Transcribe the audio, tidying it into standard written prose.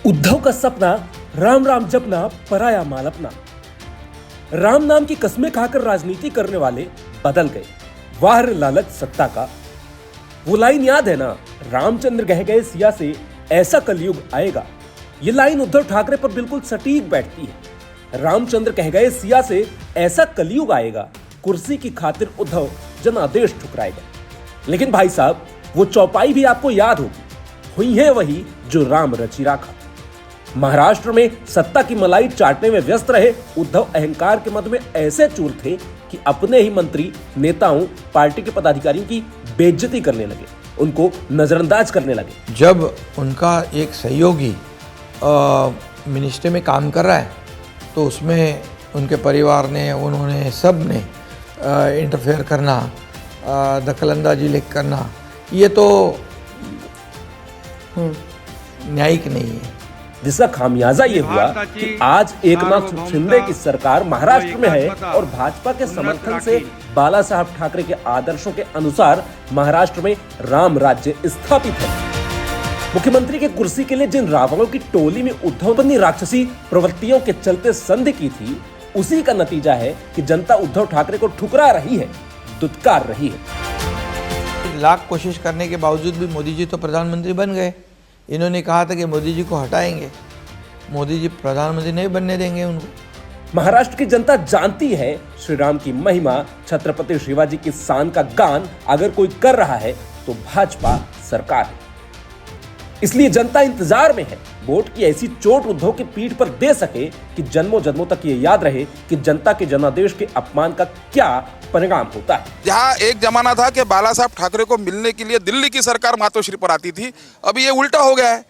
उद्धव का सपना राम राम जपना, पराया माल अपना। राम नाम की कस्में खाकर राजनीति करने वाले बदल गए, वाह रे लालच सत्ता का। वो लाइन याद है ना, रामचंद्र कह गए सिया से ऐसा कलयुग आएगा। ये लाइन उद्धव ठाकरे पर बिल्कुल सटीक बैठती है। रामचंद्र कह गए सिया से ऐसा कलयुग आएगा, कुर्सी की खातिर उद्धव जनादेश ठुकराएगा। लेकिन भाई साहब, वो चौपाई भी आपको याद होगी, हुई है वही जो राम रचि राखा। महाराष्ट्र में सत्ता की मलाई चाटने में व्यस्त रहे उद्धव अहंकार के मद में ऐसे चूर थे कि अपने ही मंत्री, नेताओं, पार्टी के पदाधिकारियों की बेइज्जती करने लगे, उनको नजरअंदाज करने लगे। जब उनका एक सहयोगी मिनिस्ट्री में काम कर रहा है तो उसमें उनके परिवार ने, उन्होंने, सब ने इंटरफेयर करना, दखलंदाजी करना, ये तो न्यायिक नहीं है। जिसका खामियाजा ये हुआ कि आज एकनाथ शिंदे की सरकार महाराष्ट्र में है और भाजपा के समर्थन से बाला साहब ठाकरे के आदर्शों के अनुसार महाराष्ट्र में राम राज्य स्थापित है। मुख्यमंत्री के कुर्सी के लिए जिन रावणों की टोली में उद्धव ने राक्षसी प्रवृत्तियों के चलते संधि की थी, उसी का नतीजा है कि जनता उद्धव ठाकरे को ठुकरा रही है, दुत्कार रही है। लाख कोशिश करने के बावजूद भी मोदी जी तो प्रधानमंत्री बन गए। इन्होंने कहा था कि मोदी जी को हटाएंगे, मोदी जी प्रधानमंत्री नहीं बनने देंगे उनको। महाराष्ट्र की जनता जानती है श्री राम की महिमा, छत्रपति शिवाजी की शान का गान अगर कोई कर रहा है तो भाजपा सरकार है। इसलिए जनता इंतजार में है वोट की ऐसी चोट उद्धव की पीठ पर दे सके कि जन्मों जन्मों तक ये याद रहे कि जनता के जनादेश के अपमान का क्या परिणाम होता है। जहां एक जमाना था कि बाला साहब ठाकरे को मिलने के लिए दिल्ली की सरकार मातोश्री पर आती थी, अभी ये उल्टा हो गया है।